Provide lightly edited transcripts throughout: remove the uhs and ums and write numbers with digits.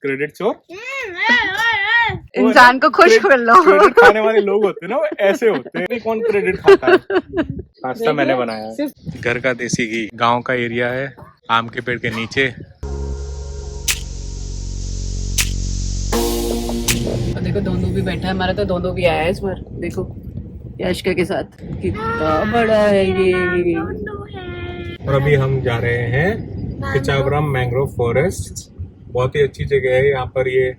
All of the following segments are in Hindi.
क्रेडिट चोर। इंसान को खुश कर लो। क्रेडिट खाने वाले लोग होते हैं ना, वो ऐसे होते हैं। कौन क्रेडिट खाता है? नाश्ता मैंने बनाया है। घर का देसी घी, गांव का एरिया है, आम के पेड़ के नीचे। देखो दोनों भी बैठा है, हमारा तो दोनों भी आया है इस बार। देखो याशिका के साथ, कितना बड़ा है ये। और अभी हम जा रहे हैं पिचावरम मैंग्रोव फॉरेस्ट। बहुत ही अच्छी जगह है यहाँ पर। ये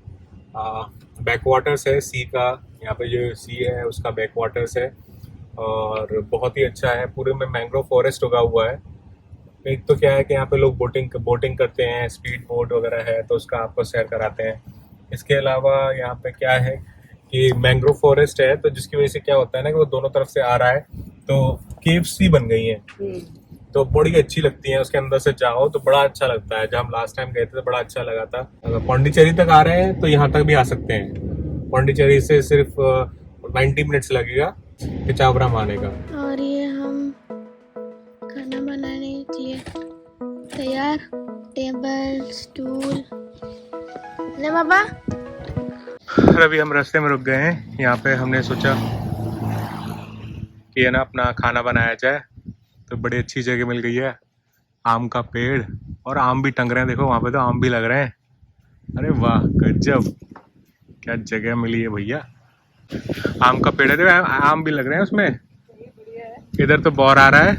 बैकवाटर्स है सी का। यहाँ पे जो सी है उसका बैकवाटर्स है और बहुत ही अच्छा है। पूरे में मैंग्रोव फॉरेस्ट उगा हुआ है। एक तो क्या है कि यहाँ पे लोग बोटिंग करते हैं, स्पीड बोट वगैरह है तो उसका आपको सैर कराते हैं। इसके अलावा यहाँ पे क्या है कि मैंग्रोव फॉरेस्ट है तो जिसकी वजह से क्या होता है ना कि वो दोनों तरफ से आ रहा है तो केव्स सी बन गई हैं तो बड़ी अच्छी लगती हैं। उसके अंदर से जाओ तो बड़ा अच्छा लगता है। जब हम लास्ट टाइम गए थे तो बड़ा अच्छा लगा था। अगर पौंडीचेरी तक आ रहे हैं तो यहाँ तक भी आ सकते हैं। पौंडीचेरी से सिर्फ 90 मिनट्स लगेगा पिचावरम आने का। और ये हम खाना बनाने के लिए तैयार, टेबल स्टूल ले बाबा। अभी हम रास्ते में रुक गए हैं। यहाँ पे हमने सोचा कि है ना अपना खाना बनाया जाए तो बड़ी अच्छी जगह मिल गई है। आम का पेड़ और आम भी टंग रहे हैं। देखो वहाँ पे तो आम भी लग रहे हैं। अरे वाह गजब, क्या जगह मिली है भैया। आम का पेड़ है, देखो आम भी लग रहे हैं उसमें। इधर तो बौर आ रहा है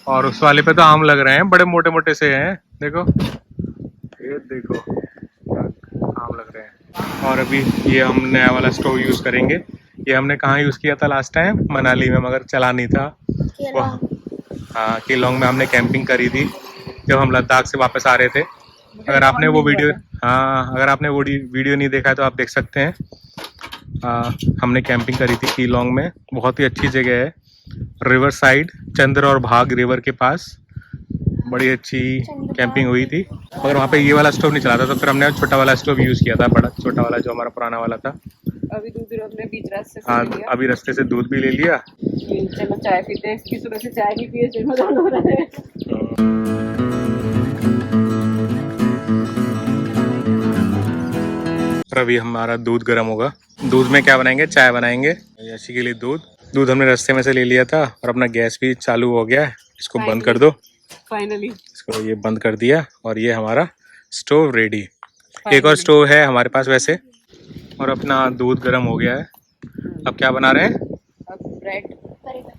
और उस वाले पे तो आम लग रहे हैं, बड़े मोटे मोटे से हैं। देखो ये देखो आम लग रहे हैं। और अभी ये हम नया वाला स्टोव यूज़ करेंगे। ये हमने कहाँ यूज़ किया था लास्ट टाइम? मनाली में, मगर चला नहीं था। हाँ केलोंग में हमने कैंपिंग करी थी जब हम लद्दाख से वापस आ रहे थे। अगर आपने वो वीडियो अगर आपने वो वीडियो नहीं देखा है तो आप देख सकते हैं। हमने कैंपिंग करी थी केलोंग में। बहुत ही अच्छी जगह है, रिवर साइड, चंद्र और भाग रिवर के पास। बड़ी अच्छी कैंपिंग हुई थी। मगर वहाँ पे ये वाला स्टोव नहीं चला था तो फिर हमने छोटा वाला स्टोव यूज़ किया था, बड़ा छोटा वाला जो हमारा पुराना वाला था। अभी दूध हमने बीच रास्ते से हाँ ले लिया। अभी रास्ते से दूध भी ले लिया। चलो चाय पीते हैं। इसकी सुबह से चाय नहीं पिए, सिर में दर्द हो रहा है। अभी हमारा दूध गर्म होगा। दूध में क्या बनाएंगे? चाय बनाएंगे। याशी के लिए दूध हमने रास्ते में से ले लिया था और अपना गैस भी चालू हो गया है। इसको बंद कर दो। फाइनली इसको ये बंद कर दिया और ये हमारा स्टोव रेडी। एक और स्टोव है हमारे पास वैसे। और अपना दूध गर्म हो गया है। अब क्या बना रहे हैं? अब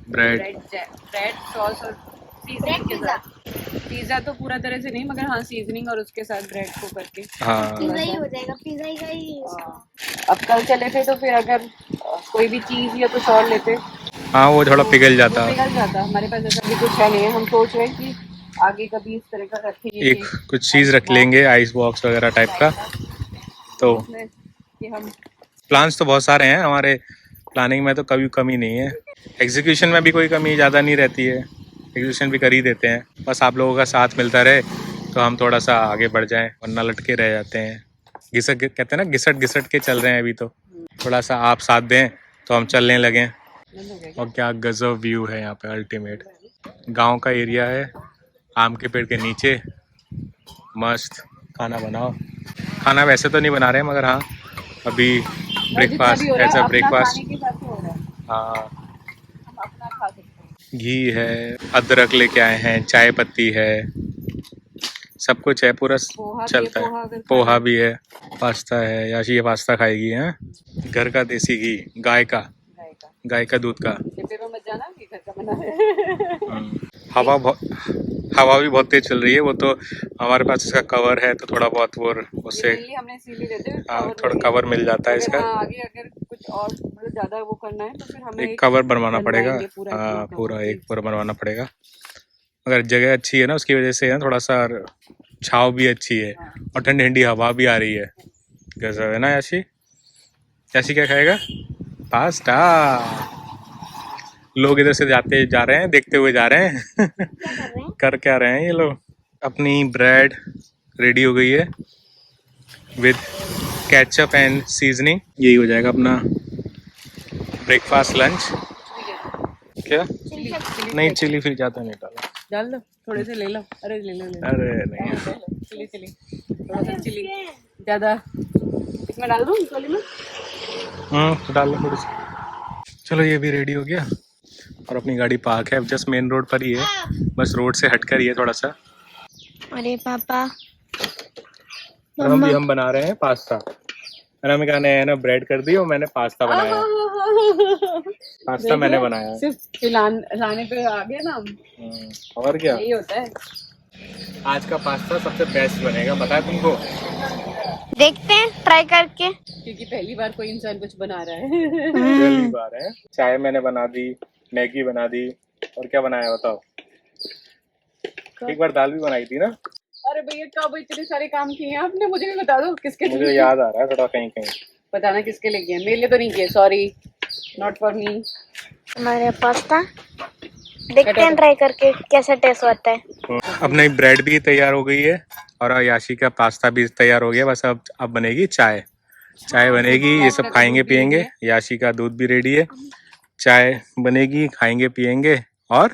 ब्रेड सॉस और सीजनिंग के साथ। पिज्जा तो पूरा तरह से नहीं, मगर हाँ सीजनिंग और उसके साथ ब्रेड को करके हाँ पिज्जा ही हो जाएगा, पिज्जा ही का ही। अब कल चले थे तो फिर अगर कोई भी चीज या कुछ और लेते, हाँ वो थोड़ा पिघल जाता। हमारे पास ऐसा भी कुछ है नहीं है। हम सोच रहे हैं कि आगे कभी इस तरह का रखेंगे, एक कुछ चीज़ रख लेंगे, आइस बॉक्स वगैरह टाइप का। तो कि हम प्लान्स तो बहुत सारे हैं हमारे। प्लानिंग में तो कभी कमी नहीं है। एग्जीक्यूशन में भी कोई कमी ज़्यादा नहीं रहती है। एग्जीक्यूशन भी कर ही देते हैं। बस आप लोगों का साथ मिलता रहे तो हम थोड़ा सा आगे बढ़ जाएं, वरना लटके रह जाते हैं। कहते हैं ना, घिसट के चल रहे हैं अभी। तो थोड़ा सा आप साथ दें तो हम चलने लगें। और क्या गजब व्यू है यहाँ पे, अल्टीमेट। गांव का एरिया है, आम के पेड़ के नीचे मस्त खाना बनाओ। खाना वैसे तो नहीं बना रहे मगर हाँ अभी ब्रेकफास्ट, एज अ ब्रेकफास्ट। हाँ घी है, अदरक लेके आए हैं, चाय पत्ती है, सब कुछ है, पूरा चलता है। पोहा भी है, पास्ता है। याशी ये पास्ता खाएगी है। घर का देसी घी, गाय का दूध का। हवा भी बहुत तेज चल रही है। वो तो हमारे पास इसका कवर है तो थोड़ा बहुत वो उससे थोड़ा कवर मिल जाता है इसका। आगे अगर कुछ और मतलब ज्यादा वो करना है तो फिर हमें एक कवर बनवाना पड़ेगा। हाँ पूरा एक पूरा बनवाना पड़ेगा। मगर जगह अच्छी है ना, उसकी वजह से है थोड़ा सा छाव भी अच्छी है और ठंडी ठंडी हवा भी आ रही है। गजब है ना। याशी क्या खाएगा? पास्ता। लोग इधर से जा रहे हैं, देखते हुए जा रहे हैं। कर क्या रहे हैं ये लोग? अपनी ब्रेड रेडी हो गई है विद केचप एंड सीजनिंग। यही हो जाएगा अपना ब्रेकफास्ट लंच। क्या नहीं, चिली फिर ज़्यादा नहीं डाला। डाल दो। थोड़े से ले लो। अरे ले लो ले लो। अरे नहीं चिली चिली, थोड़ा सा चिली ज़्यादा इसमें डाल दूँ इस वाले में। डाल लो थोड़ी सी। चलो ये भी रेडी हो गया और अपनी गाड़ी पार्क है, जस्ट मेन रोड पर ही है, बस रोड से हटकर ही है थोड़ा सा। अरे पापा, और हम भी हम बना रहे हैं पास्ता। अनामिका ने है ना ब्रेड कर दी और मैंने पास्ता बनाया। पास्ता मैंने बनाया। सिर्फ लाने पे आ गए ना हम। और क्या, यही होता है। आज का पास्ता सबसे बेस्ट बनेगा, पता है तुमको? देखते हैं ट्राई करके। क्योंकि पहली बार कोई इंसान कुछ बना रहा है। पहली बार है। चाय मैंने बना दी, मैगी बना दी, और क्या बनाया बताओ? एक बार दाल भी बनाई थी ना। अरे भैया कब इतने सारे काम किए हैं आपने, मुझे भी बता दो किसके। मुझे याद आ रहा है थोड़ा कहीं कहीं। बताना किसके लिए किए। मेरे लिए तो नहीं किए, सॉरी, नॉट फॉर मी। हमारे पास्ता देखते हैं ट्राई करके कैसा टेस्ट होता है। अपनी ब्रेड भी तैयार हो गई है और याशी का पास्ता भी तैयार हो गया। बस अब बनेगी चाय। चाय बनेगी, ये सब खाएंगे पिएंगे। याशी का दूध भी रेडी है, चाय बनेगी, खाएंगे पिएंगे और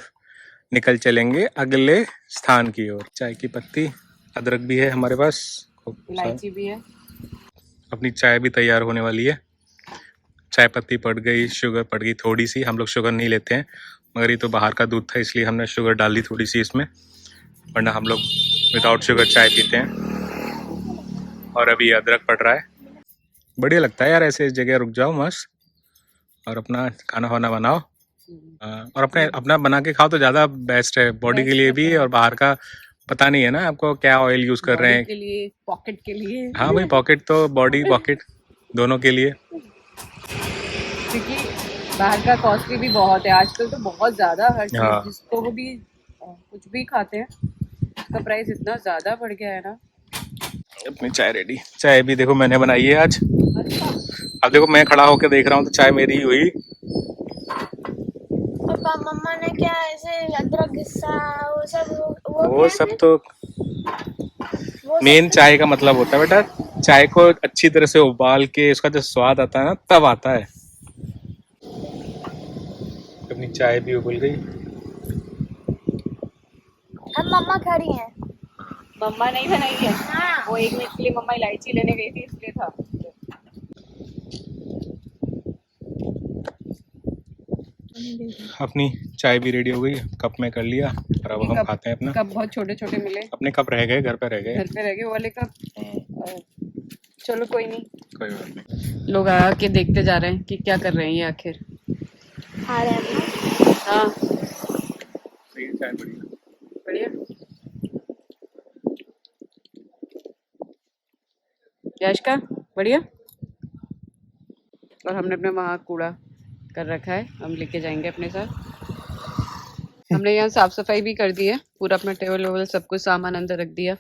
निकल चलेंगे अगले स्थान की ओर। चाय की पत्ती, अदरक भी है हमारे पास, इलायची भी है। अपनी चाय भी तैयार होने वाली है। चाय पत्ती पड़ गई, शुगर पड़ गई थोड़ी सी। हम लोग शुगर नहीं लेते हैं, मगर ये तो बाहर का दूध था इसलिए हमने शुगर डाल दी थोड़ी सी इसमें, वरना हम लोग विदाउट शुगर चाय पीते हैं। और अभी अदरक पड़ रहा है। बढ़िया लगता है यार ऐसे जगह रुक जाओ मस्त और अपना खाना वाना बनाओ। और अपना बना के खाओ तो ज़्यादा बेस्ट है, बॉडी के लिए भी। और बाहर का पता नहीं है ना आपको क्या ऑयल यूज़ कर रहे हैं। के लिए, पॉकेट के लिए। हाँ भाई, पॉकेट तो बॉडी पॉकेट दोनों के लिए। क्योंकि बाहर का कॉस्टली भी बहुत है आजकल, तो बहुत ज़्यादा हर चीज़। हाँ। जिसको भी कुछ भी खाते हैं उसका प्राइस इतना ज़्यादा बढ़ गया है ना। अपनी चाय रेडी। चाय भी देखो मैंने बनाई है आज। अब देखो मैं खड़ा होकर देख रहा हूँ तो चाय मेरी ही हुई। पापा मम्मा ने क्या ऐसे अदरक घिसा वो सब तो मेन चाय का मतलब होता है बेटा। चाय को अच्छी तरह से उबाल के उसका जो स्वाद आता है ना, तब आता है। अपनी चाय भी उबल गई। अब मम्मा खड़ी हैं। मम्मा नहीं बनाई है। हाँ। वो 1 मिनट के लिए मम्मा इलायची लेने गई थी इसलिए था। अपनी चाय भी रेडी हो गई, कप में कर लिया और अब हम खाते हैं अपना। कप बहुत छोटे छोटे मिले। अपने कप रह गए, घर पे रह गए। घर पे रह गए वो वाले कप। चलो कोई नहीं, कोई बात नहीं। लोग आके देखते जा रहे हैं कि क्या कर रहे हैं ये आखिर। खा रहे हैं। हाँ सही है, चाय बढ़िया बढ़िया। यश का बढ़िया। और हमने अपने वहाँ कूड़ा कर रखा है, हम लेके जाएंगे अपने साथ। हमने यहाँ साफ सफाई भी कर दी है, पूरा अपना टेबल वेबल सब कुछ सामान अंदर रख दिया।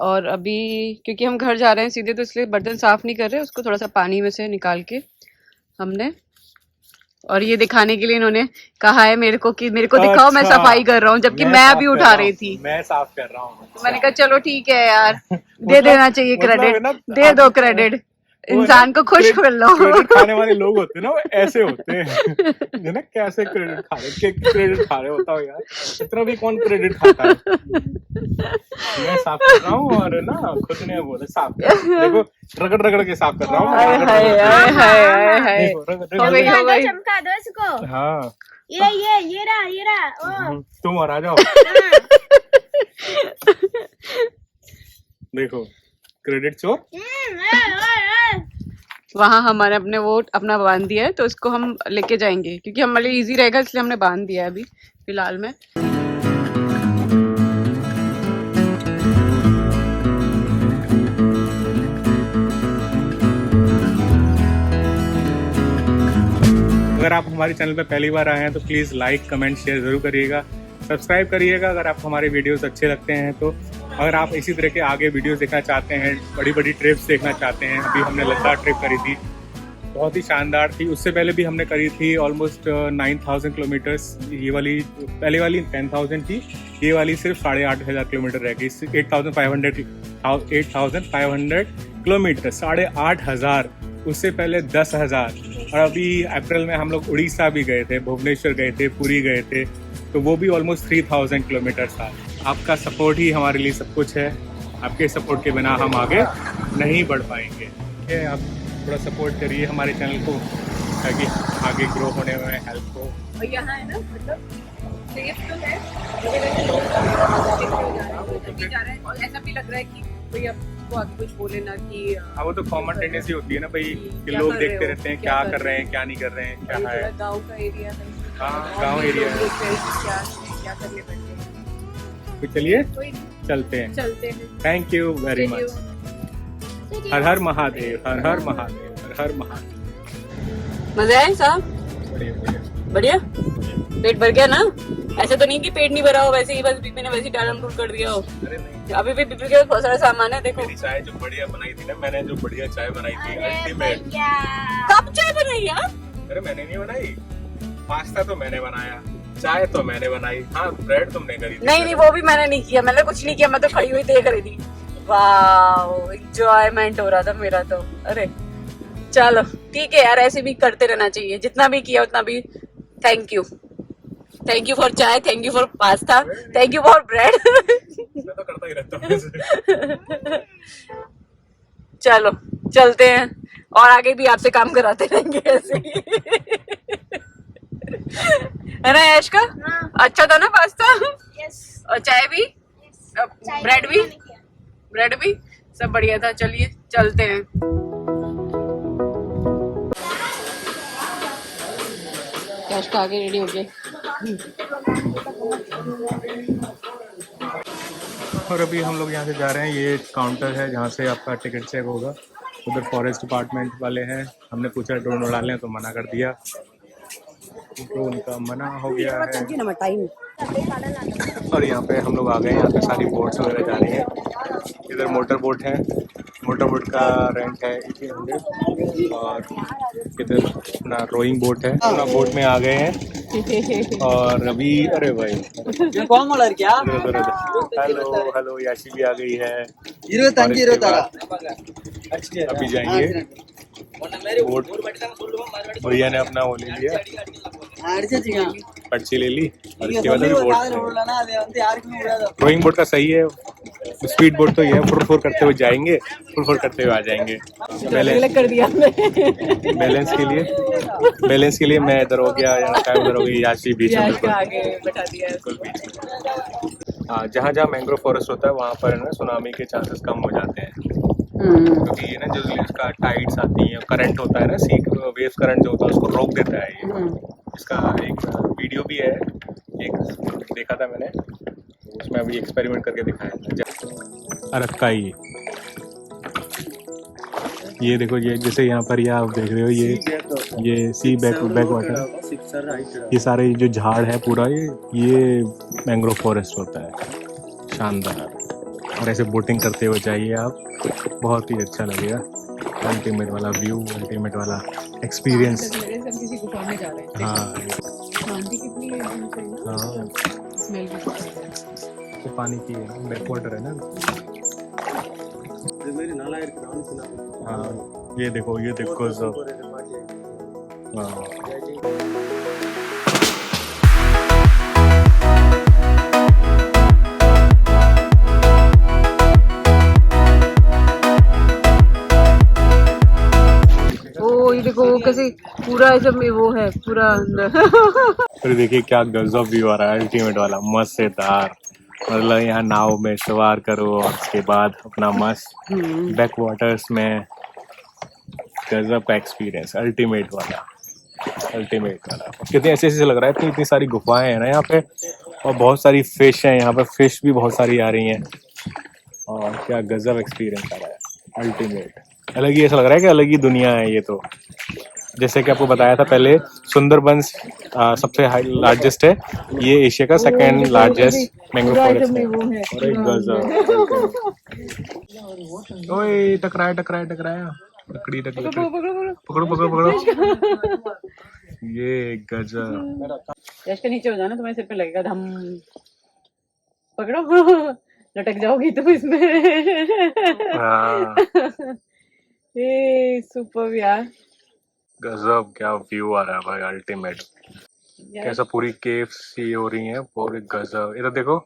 और अभी क्योंकि हम घर जा रहे हैं सीधे, तो इसलिए बर्तन साफ नहीं कर रहे, उसको थोड़ा सा पानी में से निकाल के हमने। और ये दिखाने के लिए इन्होंने कहा है मेरे को कि मेरे को दिखाओ मैं सफाई कर रहा हूँ, जबकि मैं अभी उठा रही थी। मैं साफ कर रहा हूँ। तो मैंने कहा चलो ठीक है यार, दे देना चाहिए क्रेडिट, दे दो क्रेडिट, इंसान को खुश कर लो। क्रेडिट खाने वाले लोग होते हैं ना, वो ऐसे होते हैं जो ना कैसे क्रेडिट खा रहे, क्रेडिट खा रहे होता हो यार। इतना भी कौन क्रेडिट खाता है। मैं साफ कर रहा हूँ और ना खुद ने बोला साफ कर, देखो रगड़ रगड़ के साफ कर रहा हूँ। चमका दो इसको। हाँ ये रहा। तुम और आ जाओ। देखो क्रेडिट चोर। वहाँ हमारे अपने वो अपना बांध दिया है, तो उसको हम लेके जाएंगे क्योंकि हमारे लिए इजी रहेगा, इसलिए हमने बांध दिया है अभी फिलहाल में। अगर आप हमारे चैनल पे पहली बार आए हैं तो प्लीज़ लाइक कमेंट शेयर ज़रूर करिएगा, सब्सक्राइब करिएगा अगर आपको हमारे वीडियोस अच्छे लगते हैं तो। अगर आप इसी तरह के आगे वीडियोस देखना चाहते हैं, बड़ी बड़ी ट्रिप्स देखना चाहते हैं, अभी हमने लद्दाख ट्रिप करी थी, बहुत ही शानदार थी। उससे पहले भी हमने करी थी ऑलमोस्ट 9000 किलोमीटर्स। ये वाली पहले वाली 10,000 थी, ये वाली सिर्फ 8,500 किलोमीटर रह गई। 8,500 किलोमीटर, 8,500। उससे पहले 10,000। और अभी अप्रैल में हम लोग उड़ीसा भी गए थे, भुवनेश्वर गए थे, पुरी गए थे, तो वो भी ऑलमोस्ट 3,000 किलोमीटर था। आपका सपोर्ट ही हमारे लिए सब कुछ है। आपके सपोर्ट के बिना हम आगे नहीं बढ़ पाएंगे। ठीक है, आप थोड़ा सपोर्ट करिए हमारे चैनल को ताकि आगे ग्रो होने में हेल्प हो। और यहाँ है ना, मतलब सेफ तो है, जा रहे हैं और ऐसा भी लग रहा है कि कोई आपको आगे कुछ बोले ना कि हाँ, वो तो कॉमन टेंडेंसी होती है ना भाई कि क्या लोग कर रहे देखते हो, रहते हैं क्या क्या कर कर रहे हैं, क्या नहीं कर रहे हैं, क्या है। गांव का एरिया है। हाँ, गांव एरिया है। क्या करने बैठे हैं। तो चलिए कोई चलते हैं। चलते हैं। Thank you very much. हर हर महादेव, हर हर महादेव, हर हर महादेव। मजा आया साहब? बढ़िया बढ़िया। बढ़िया, पेट भर गया ना? ऐसे तो नहीं कि पेट नहीं भरा हो, वैसे ही बस बीबी ने वैसे टालम टूट कर दिया हो। अरे नहीं, अभी भी बीबी के बहुत सारा सामान है, देखो। मेरी चाय जो बढ़िया बनाई थी ना, मैंने जो बढ़िया चाय बनाई थी अल्टीमेट। कब चाय बनाई यार? अरे मैंने नहीं बनाई, पास्ता तो मैंने बनाया, चाय तो मैंने बनाई। हाँ, ब्रेड तुमने करी थी। नहीं, वो भी मैंने नहीं किया, मैंने कुछ नहीं किया, मैं तो खड़ी हुई देख रही थी। वाह, एंजॉयमेंट हो रहा था मेरा तो। अरे चलो ठीक है यार, ऐसे भी करते रहना चाहिए, जितना भी किया उतना भी। थैंक यू फॉर चाय, thank you for pasta, thank you for bread. मैं तो करता ही रहता हूँ वैसे। चलो चलते हैं और आगे भी आपसे काम कराते रहेंगे ऐसे ही। है ना यश का? हाँ। अच्छा था ना पास्ता? यस। और चाय भी, ब्रेड भी सब बढ़िया था। चलिए चलते हैं। यश का आगे रेडी हो गया। और अभी हम लोग यहाँ से जा रहे हैं, ये काउंटर है जहाँ से आपका टिकट चेक होगा। उधर फॉरेस्ट डिपार्टमेंट वाले हैं, हमने पूछा ड्रोन उड़ा लें तो मना कर दिया, ड्रोन का मना हो गया है। और यहाँ पे हम लोग आ गए, यहाँ पे सारी बोट्स वगैरह जा रही हैं। इधर मोटर बोट है, मोटर बोट का रेंट है 1800। और इधर अपना रोइंग बोट है, अपना बोट में आ गए हैं। और अभी अरे भाई कौन बोला क्या? हेलो हेलो, याशी भी आ गई है। और इसके बाद अभी जाएंगे बोट, भैया ने अपना वो ले लिया, पर्ची ले ली। और इसके बाद अभी बोट, रोइंग बोट का सही है, स्पीड बोट तो ये है, फुर करते हुए जाएंगे, फुर करते हुए आ जाएंगे। कर दिया बैलेंस के लिए मैं इधर हो गया, उधर हो गई, याशी बीच में बिल्कुल आगे बैठा दिया। बिल्कुल बीच में। हाँ, जहाँ जहाँ मैंग्रोव फॉरेस्ट होता है वहाँ पर ना सुनामी के चांसेस कम हो जाते हैं, क्योंकि ये ना जो इसका टाइड्स आती हैं, करंट होता है ना, सी वेव्स करंट जो होता है उसको रोक देता है ये। इसका एक वीडियो भी है, एक देखा था मैंने, उसमें अभी एक्सपेरिमेंट करके दिखाया था। अरक्काई, ये देखो, ये जैसे यहाँ पर ये आप देख रहे हो, ये सी बैक वाटर, ये सारे जो झाड़ है पूरा, ये मैंग्रोव फॉरेस्ट होता है। शानदार। और ऐसे बोटिंग करते हुए जाइए आप, बहुत ही अच्छा लगेगा। अल्टीमेट वाला व्यू, अल्टीमेट वाला एक्सपीरियंस। किसी गुफा में जा रहे हैं। हाँ शांति कितनी है, हाँ, स्मेल भी तो पानी की बैक वाटर है ना। हाँ, ये देखो सब। हाँ, ये देखो कैसे पूरा ऐसे में वो है पूरा अंदर। फिर देखिए क्या गजब व्यू आ रहा है, अल्टीमेट वाला, मजेदार। मतलब यहाँ नाव में सवार करो और उसके बाद अपना मस्त बैक वाटर्स में, गजब का एक्सपीरियंस, अल्टीमेट वाला। कितने ऐसे लग रहा है, इतनी सारी गुफाएं हैं ना यहाँ पे, और बहुत सारी फिश हैं यहाँ पे, फिश भी बहुत सारी आ रही हैं। और क्या गजब एक्सपीरियंस आ रहा है, अल्टीमेट, अलग ही, ऐसा लग रहा है कि अलग ही दुनिया है ये तो। जैसे कि आपको बताया था पहले, सुंदरबंस सबसे लार्जेस्ट है, ये एशिया का सेकंड लार्जेस्ट मैंग्रोव फॉरेस्ट है। और एक गजब, ओए टकराया, लकड़ी पकड़ो। ये गजब। यश के नीचे हो जाना, तुम्हारे सिर पे लगेगा धम। पकड़ो, लटक जाओगी तुम इसमें। ये सुपर यार, गजब, क्या व्यू आ रहा है भाई, अल्टीमेट। कैसा पूरी केव्स सी हो रही हैं, पूरे गजब। इधर देखो।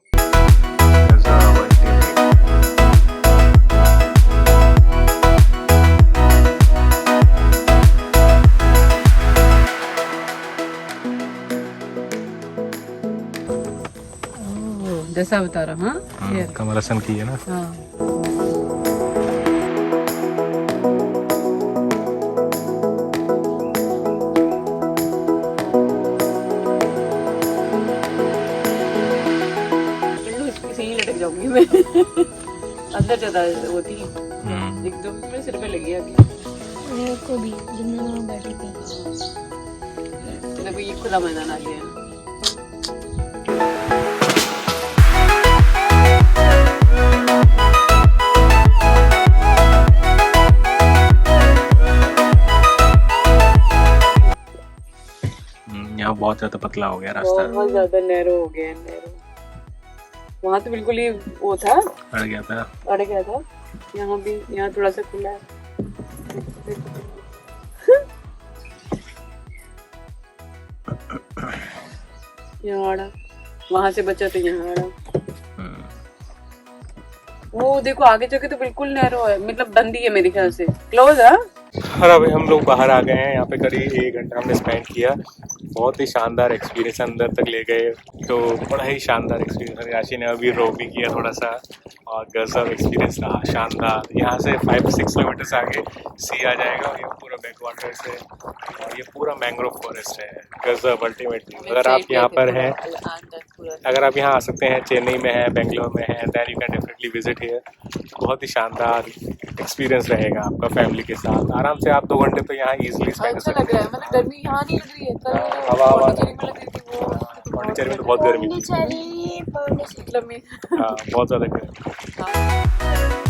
दशावतारा, हाँ ये कमल हसन की है ना। हाँ। इसे ही लटक जाऊंगी मैं अंदर ज्यादा होती है एकदम मेरे सिर पे लगी अभी। मेरे को भी जब मैं वहाँ बैठी थी। देखो ये खुला मैदान आ गया। यहाँ बहुत ज्यादा पतला हो गया रास्ता, बहुत ज्यादा नैरो हो गया है, नैरो। वहाँ तो बिल्कुल ही वो था, अड़ गया था। अड़ गया था। यहाँ भी, यहाँ थोड़ा सा खुला है। यहाँ आड़ा, वहाँ से बचा तो यहाँ आड़ा। वो देखो आगे जाके तो बिल्कुल नैरो है, मतलब बंदी है मेरे ख्याल से, क्लोज है। और अभी हम लोग बाहर आ गए हैं। यहाँ पे करीब 1 घंटा हमने स्पेंड किया। बहुत ही शानदार एक्सपीरियंस, अंदर तक ले गए तो बड़ा ही शानदार एक्सपीरियंस। याशी ने अभी रो भी किया थोड़ा सा, और गजब एक्सपीरियंस रहा, शानदार। यहाँ से 5-6 किलोमीटर आगे सी आ जाएगा, और ये पूरा बैकवाटर से, और ये पूरा मैंग्रोव फॉरेस्ट है। गजब अल्टीमेटली। अगर आप यहाँ पर हैं, अगर आप यहाँ आ सकते हैं, चेन्नई में है, बेंगलोर में है, then you can definitely visit here. बहुत ही शानदार एक्सपीरियंस रहेगा आपका फैमिली के साथ। आराम से आप 2 घंटे तो यहाँ इजीली स्पेंड कर अच्छा सकते लग रहा है, मतलब गर्मी यहाँ नहीं लग रही है। कल हवा पौंडीचेरी में लग रही थी वो, पौंडीचेरी में तो बहुत गर्मी थी। पौंडीचेरी मतलब में हाँ, बहुत ज़्यादा गर्मी। हाँ।